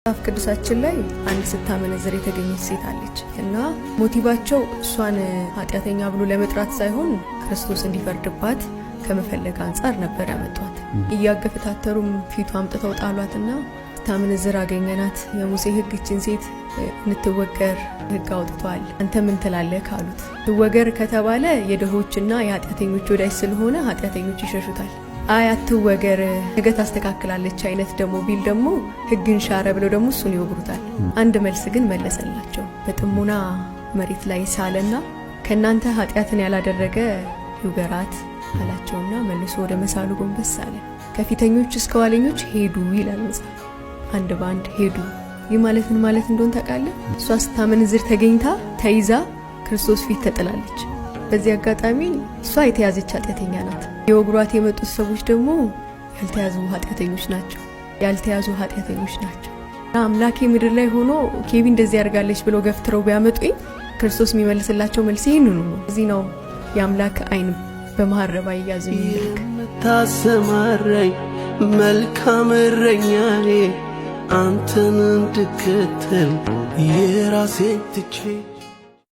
መጽሐፍ ቅዱሳችን ላይ አንድ ስታመነዝር የተገኘች ሴት አለች እና ሞቲቫቸው እሷን ኃጢአተኛ ብሎ ለመጥራት ሳይሆን ክርስቶስ እንዲፈርድባት ከመፈለግ አንፃር ነበር ያመጧት። እያገፈታተሩም ፊቱ አምጥተው ጣሏትና ስታመነዝር አገኘናት። የሙሴ ሕግ እችን ሴት እንትወገር ሕግ አውጥቷል፣ አንተ ምን ትላለህ ካሉት ትወገር ከተባለ የደሆችና የኃጢአተኞች ወዳጅ ስለሆነ ኃጢአተኞች ይሸሹታል። አትወገር ነገ ታስተካክላለች አይነት ደሞ ቢል ደሞ ሕግን ሻረ ብለው ደሞ እሱን ይወግሩታል። አንድ መልስ ግን መለሰላቸው። በጥሙና መሬት ላይ ሳለና ከናንተ ኃጢአትን ያላደረገ ይውገራት አላቸውና መልሶ ወደ መሳሉ ጎንበስ አለ። ከፊተኞች እስከ ኋለኞች ሄዱ ይላል መጽሐፍ። አንድ ባንድ ሄዱ። ይህ ማለት ምን ማለት እንደሆነ ታውቃለህ? እሷ ስታመነዝር ተገኝታ ተይዛ ክርስቶስ ፊት ተጥላለች። በዚህ አጋጣሚ እሷ የተያዘች ኃጢአተኛ ናት። የወግሯት የመጡት ሰዎች ደግሞ ያልተያዙ ኃጢአተኞች ናቸው። አምላኬ ምድር ላይ ሆኖ ኬቢ እንደዚህ ያርጋለች ብለው ገፍትረው ቢያመጡኝ ክርስቶስ የሚመልስላቸው መልስ ይህንኑ ነው። እዚህ ነው የአምላክ አይን በመሐረባ ይያዝኝ የምታሰማራኝ መልካም እረኛዬ አንተን እንድከተል የራሴን ትቼ